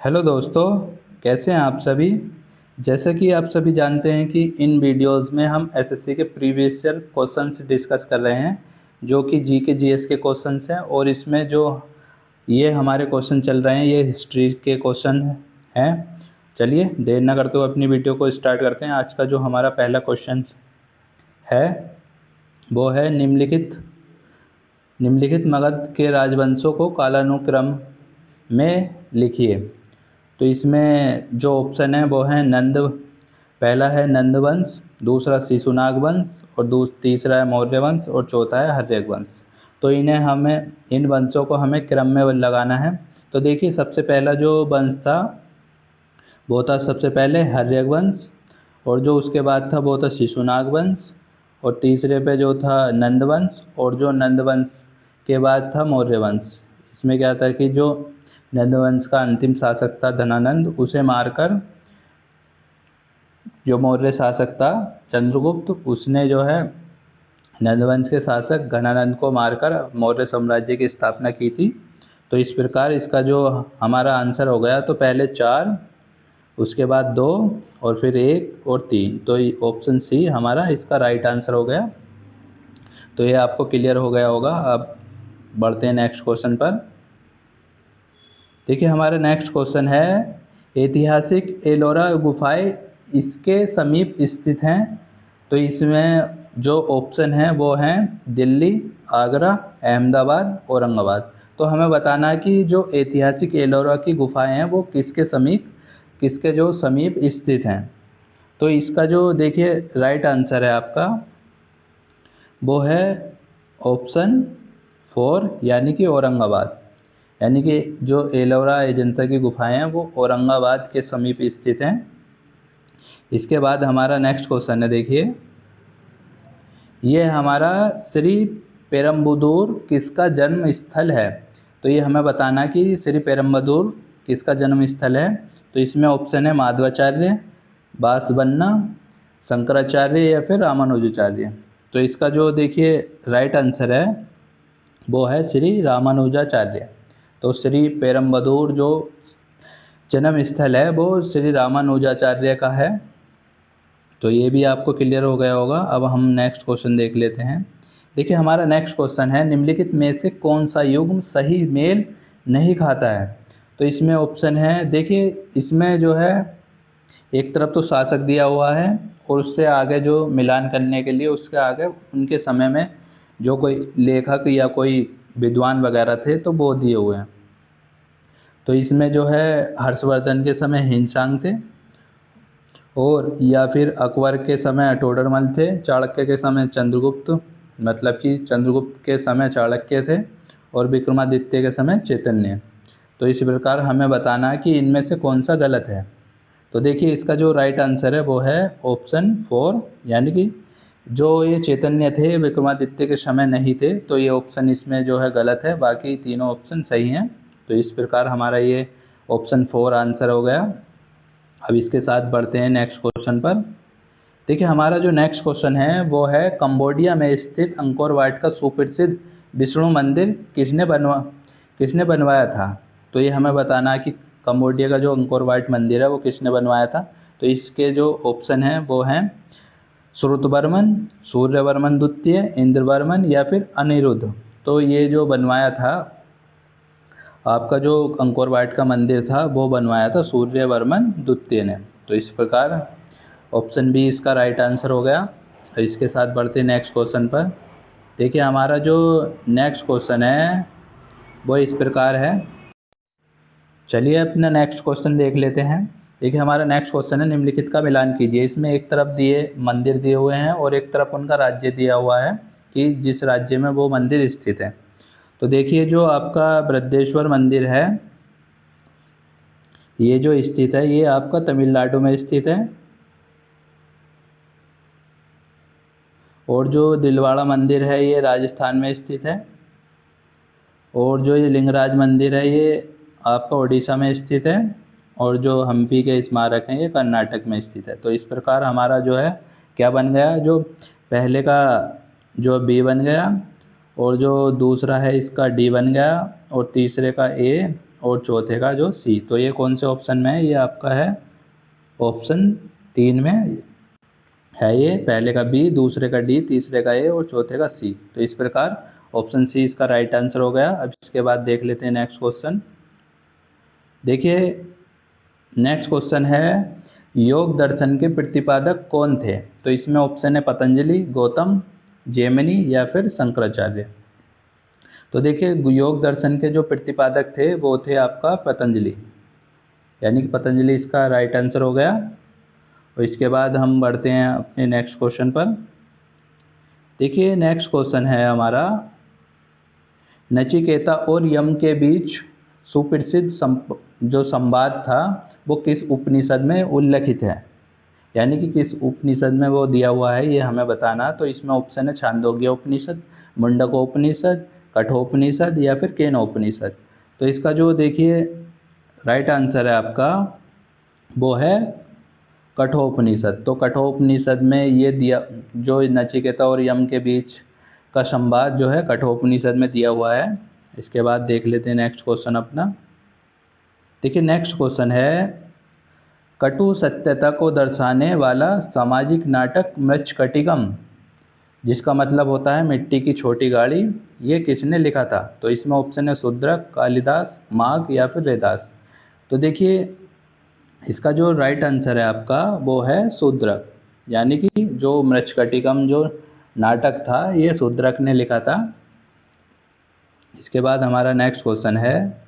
Hello दोस्तों, कैसे हैं आप सभी। जैसे कि आप सभी जानते हैं कि इन वीडियोस में हम एसएससी के प्रीवियस ईयर क्वेश्चंस डिस्कस कर रहे हैं, जो कि जी के जीएस के क्वेश्चंस हैं। और इसमें जो ये हमारे क्वेश्चन चल रहे हैं, ये हिस्ट्री के क्वेश्चन हैं। चलिए देर न करते हुए अपनी वीडियो को स्टार्ट करते हैं। आज का जो हमारा पहला क्वेश्चन है वो है निम्नलिखित मगध के राजवंशों को कालानुक्रम में लिखिए। तो इसमें जो ऑप्शन है वो है पहला है नंद वंश, दूसरा शिशुनाग वंश, और तीसरा है मौर्य वंश, और चौथा है हर्यक वंश। तो इन वंशों को हमें क्रम में लगाना है। तो देखिए, सबसे पहला जो वंश था वो था सबसे पहले हर्यक वंश, और जो उसके बाद था वो था शिशुनाग वंश, और तीसरे पे जो था नंद वंश, और जो नंद वंश के बाद था मौर्य वंश। इसमें क्या था कि जो नंद वंश का अंतिम शासक था धनानंद, उसे मारकर जो मौर्य शासक था चंद्रगुप्त, उसने जो है नंद वंश के शासक घनानंद को मारकर मौर्य साम्राज्य की स्थापना की थी। तो इस प्रकार इसका जो हमारा आंसर हो गया, तो पहले 4, उसके बाद 2, और फिर 1 और 3। तो ऑप्शन सी हमारा इसका राइट आंसर हो गया। तो ये आपको क्लियर हो गया होगा। अब बढ़ते हैं नेक्स्ट क्वेश्चन पर। देखिए, हमारा नेक्स्ट क्वेश्चन है ऐतिहासिक एलोरा गुफाएं इसके समीप स्थित हैं। तो इसमें जो ऑप्शन है वो हैं दिल्ली, आगरा, अहमदाबाद, औरंगाबाद। तो हमें बताना है कि जो ऐतिहासिक एलोरा की गुफाएं हैं वो किसके जो समीप स्थित हैं। तो इसका जो देखिए राइट आंसर है आपका वो है ऑप्शन 4, यानी कि औरंगाबाद। यानी कि जो एलोरा अजंता की गुफाएं हैं वो औरंगाबाद के समीप स्थित हैं। इसके बाद हमारा नेक्स्ट क्वेश्चन है, देखिए ये हमारा श्री पेरम्बुदूर किसका जन्म स्थल है। तो ये हमें बताना कि श्री पेरम्बुदूर किसका जन्म स्थल है। तो इसमें ऑप्शन है माधवाचार्य, बासवन्ना, शंकराचार्य, या फिर रामानुजाचार्य। तो इसका जो देखिए राइट आंसर है वो है श्री रामानुजाचार्य। तो श्री पेरम्बदूर जो जन्म स्थल है वो श्री रामानुजाचार्य का है। तो ये भी आपको क्लियर हो गया होगा। अब हम नेक्स्ट क्वेश्चन देख लेते हैं। देखिए, हमारा नेक्स्ट क्वेश्चन है निम्नलिखित में से कौन सा युग्म सही मेल नहीं खाता है। तो इसमें ऑप्शन है, देखिए इसमें जो है एक तरफ तो शासक दिया हुआ है, और उससे आगे जो मिलान करने के लिए उसके आगे उनके समय में जो कोई लेखक या कोई विद्वान वगैरह थे तो वो दिए हुए हैं। तो इसमें जो है हर्षवर्धन के समय हिंसांग थे, और या फिर अकबर के समय टोडरमल थे, चाणक्य के समय चंद्रगुप्त, मतलब कि चंद्रगुप्त के समय चाणक्य थे, और विक्रमादित्य के समय चैतन्य। तो इस प्रकार हमें बताना है कि इनमें से कौन सा गलत है। तो देखिए, इसका जो राइट आंसर है वो है ऑप्शन 4, यानी कि जो ये चैतन्य थे विक्रमादित्य के समय नहीं थे। तो ये ऑप्शन इसमें जो है गलत है, बाकी तीनों ऑप्शन सही हैं। तो इस प्रकार हमारा ये ऑप्शन 4 आंसर हो गया। अब इसके साथ बढ़ते हैं नेक्स्ट क्वेश्चन पर। देखिए, हमारा जो नेक्स्ट क्वेश्चन है वो है कंबोडिया में स्थित अंकोर वाट का सुप्रसिद्ध विष्णु मंदिर किसने बनवाया था। तो ये हमें बताना है कि कंबोडिया का जो अंकोर वाट मंदिर है वो किसने बनवाया था। तो इसके जो ऑप्शन हैं वो हैं श्रुतवर्मन, सूर्यवर्मन द्वितीय, इंद्रवर्मन, या फिर अनिरुद्ध। तो ये जो बनवाया था आपका जो अंकोर वाट का मंदिर था वो बनवाया था सूर्यवर्मन द्वितीय ने। तो इस प्रकार ऑप्शन बी इसका राइट आंसर हो गया। तो इसके साथ बढ़ते हैं नेक्स्ट क्वेश्चन पर। देखिए, हमारा जो नेक्स्ट क्वेश्चन है वो इस प्रकार है। चलिए अपना नेक्स्ट क्वेश्चन देख लेते हैं। देखिए, हमारा नेक्स्ट क्वेश्चन है निम्नलिखित का मिलान कीजिए। इसमें एक तरफ मंदिर दिए हुए हैं और एक तरफ उनका राज्य दिया हुआ है कि जिस राज्य में वो मंदिर स्थित है। तो देखिए, जो आपका बृहदेश्वर मंदिर है ये जो स्थित है ये आपका तमिलनाडु में स्थित है, और जो दिलवाड़ा मंदिर है ये राजस्थान में स्थित है, और जो ये लिंगराज मंदिर है ये आपका उड़ीसा में स्थित है, और जो हम्पी के स्मारक हैं ये कर्नाटक में स्थित है। तो इस प्रकार हमारा जो है क्या बन गया, जो पहले का जो बी बन गया, और जो दूसरा है इसका डी बन गया, और तीसरे का ए, और चौथे का जो सी। तो ये कौन से ऑप्शन में है? ये आपका है ऑप्शन 3 में है। ये पहले का बी, दूसरे का डी, तीसरे का ए और चौथे का सी। तो इस प्रकार ऑप्शन सी इसका राइट आंसर हो गया। अब इसके बाद देख लेते हैं नेक्स्ट क्वेश्चन। देखिए नेक्स्ट क्वेश्चन है योग दर्शन के प्रतिपादक कौन थे? तो इसमें ऑप्शन है पतंजलि, गौतम, जैमिनी या फिर शंकराचार्य। तो देखिए योग दर्शन के जो प्रतिपादक थे वो थे आपका पतंजलि, यानी कि पतंजलि इसका राइट आंसर हो गया। और इसके बाद हम बढ़ते हैं अपने नेक्स्ट क्वेश्चन पर। देखिए नेक्स्ट क्वेश्चन है हमारा नचिकेता और यम के बीच सुप्रसिद्ध जो संवाद था वो किस उपनिषद में उल्लेखित है? यानी कि किस उपनिषद में वो दिया हुआ है ये हमें बताना। तो इसमें ऑप्शन है छांदोग्य उपनिषद, मुंडकोपनिषद, कठोपनिषद या फिर केनोपनिषद। तो इसका जो देखिए राइट आंसर है आपका वो है कठोपनिषद। तो कठोपनिषद में ये दिया जो नचिकेता और यम के बीच का संवाद जो है कठोपनिषद में दिया हुआ है। इसके बाद देख लेते हैं नेक्स्ट क्वेश्चन अपना। देखिए नेक्स्ट क्वेश्चन है कटु सत्यता को दर्शाने वाला सामाजिक नाटक मृच्छकटिकम, जिसका मतलब होता है मिट्टी की छोटी गाड़ी, ये किसने लिखा था? तो इसमें ऑप्शन है शूद्रक, कालिदास, माघ या फिर रैदास। तो देखिए इसका जो राइट आंसर है आपका वो है शूद्रक, यानी कि जो मृच्छकटिकम जो नाटक था ये शूद्रक ने लिखा था। इसके बाद हमारा नेक्स्ट क्वेश्चन है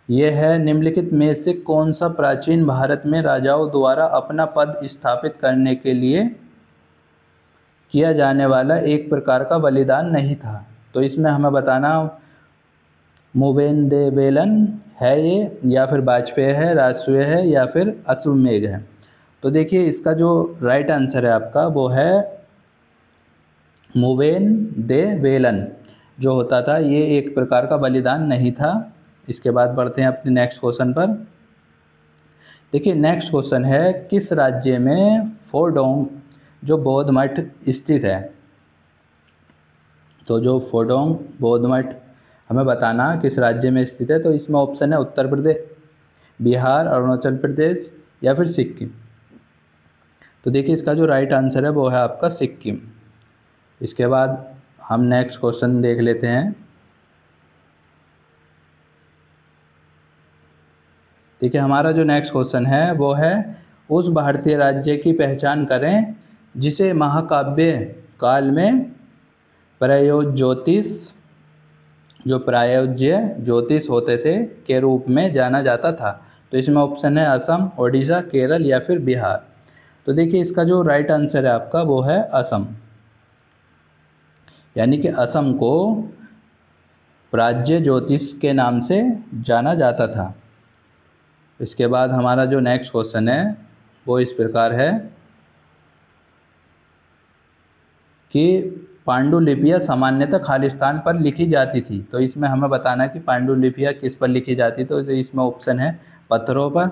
ये है निम्नलिखित में से कौन सा प्राचीन भारत में राजाओं द्वारा अपना पद स्थापित करने के लिए किया जाने वाला एक प्रकार का बलिदान नहीं था? तो इसमें हमें बताना मुवेंदेवेलन है ये, या फिर वाजपेयी है, राजसूय है या फिर अश्वमेध है। तो देखिए इसका जो राइट आंसर है आपका वो है मुवेंदेवेलन जो होता था ये एक प्रकार का बलिदान नहीं था। इसके बाद बढ़ते हैं अपने नेक्स्ट क्वेश्चन पर। देखिए नेक्स्ट क्वेश्चन है किस राज्य में फोडोंग जो बौद्ध मठ स्थित है? तो जो फोडोंग बौद्ध मठ हमें बताना किस राज्य में स्थित है। तो इसमें ऑप्शन है उत्तर प्रदेश, बिहार, अरुणाचल प्रदेश या फिर सिक्किम। तो देखिए इसका जो राइट आंसर है वो है आपका सिक्किम। इसके बाद हम नेक्स्ट क्वेश्चन देख लेते हैं। देखिए हमारा जो नेक्स्ट क्वेश्चन है वो है उस भारतीय राज्य की पहचान करें जिसे महाकाव्य काल में प्रायोज्य ज्योतिष होते थे के रूप में जाना जाता था। तो इसमें ऑप्शन है असम, ओडिशा, केरल या फिर बिहार। तो देखिए इसका जो राइट आंसर है आपका वो है असम, यानी कि असम को प्राज्य ज्योतिष के नाम से जाना जाता था। इसके बाद हमारा जो नेक्स्ट क्वेश्चन है वो इस प्रकार है कि पांडुलिपियाँ सामान्यतः खालिस्तान पर लिखी जाती थी। तो इसमें हमें बताना है कि पांडुलिपियाँ किस पर लिखी जाती। तो इसमें ऑप्शन है पत्थरों पर,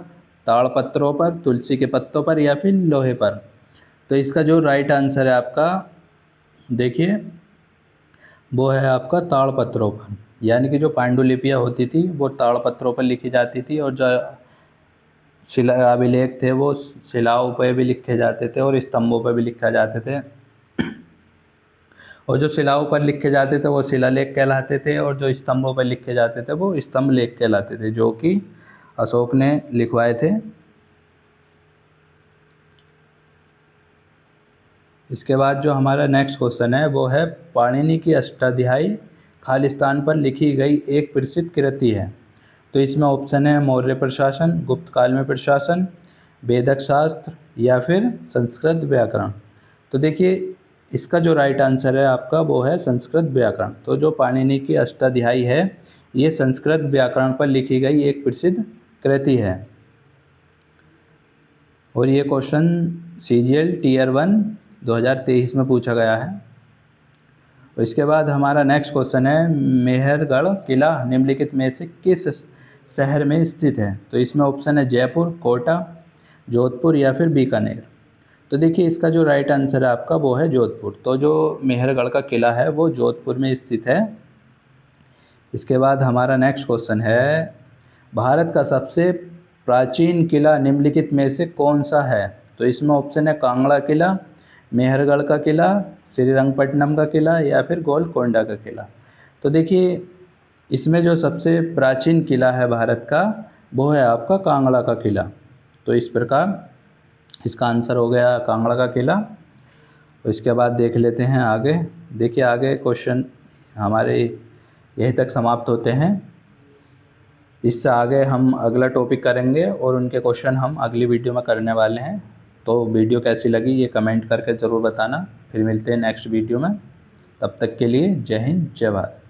ताड़पत्रों पर, तुलसी के पत्तों पर या फिर लोहे पर। तो इसका जो राइट आंसर है आपका देखिए वो है आपका ताड़पत्रों पर, यानी कि जो पांडुलिपियाँ होती थी वो ताड़पत्रों पर लिखी जाती थी और जो शिला अभिलेख थे वो शिलाओं पर भी लिखे जाते थे और स्तंभों पर भी लिखे जाते थे। और जो शिलाओं पर लिखे जाते थे वो शिलालेख कहलाते थे और जो स्तंभों पर लिखे जाते थे वो स्तंभ लेख कहलाते थे, जो कि अशोक ने लिखवाए थे। इसके बाद जो हमारा नेक्स्ट क्वेश्चन है वो है पाणिनि की अष्टाध्यायी खालिस्तान पर लिखी गई एक प्रसिद्ध कृति है। तो इसमें ऑप्शन है मौर्य प्रशासन, गुप्त काल में प्रशासन, वेदक शास्त्र या फिर संस्कृत व्याकरण। तो देखिए इसका जो राइट आंसर है आपका वो है संस्कृत व्याकरण। तो जो पाणिनि की अष्टाध्यायी है ये संस्कृत व्याकरण पर लिखी गई एक प्रसिद्ध कृति है। और ये क्वेश्चन CGL Tier 1 2023 में पूछा गया है। और इसके बाद हमारा नेक्स्ट क्वेश्चन है मेहरगढ़ किला निम्नलिखित में से किस शहर में स्थित है? तो इसमें ऑप्शन है जयपुर, कोटा, जोधपुर या फिर बीकानेर। तो देखिए इसका जो राइट आंसर है आपका वो है जोधपुर। तो जो मेहरगढ़ का किला है वो जोधपुर में स्थित है। इसके बाद हमारा नेक्स्ट क्वेश्चन है, भारत का सबसे प्राचीन किला निम्नलिखित में से कौन सा है? तो इसमें ऑप्शन है कांगड़ा किला, मेहरगढ़ का किला, श्रीरंगपट्टनम का किला या फिर गोलकोंडा का किला। तो देखिए इसमें जो सबसे प्राचीन किला है भारत का वो है आपका कांगड़ा का किला। तो इस प्रकार इसका आंसर हो गया कांगड़ा का किला। तो इसके बाद देख लेते हैं आगे। देखिए आगे क्वेश्चन हमारे यहीं तक समाप्त होते हैं। इससे आगे हम अगला टॉपिक करेंगे और उनके क्वेश्चन हम अगली वीडियो में करने वाले हैं। तो वीडियो कैसी लगी ये कमेंट करके ज़रूर बताना। फिर मिलते हैं नेक्स्ट वीडियो में। तब तक के लिए जय हिंद, जय भारत।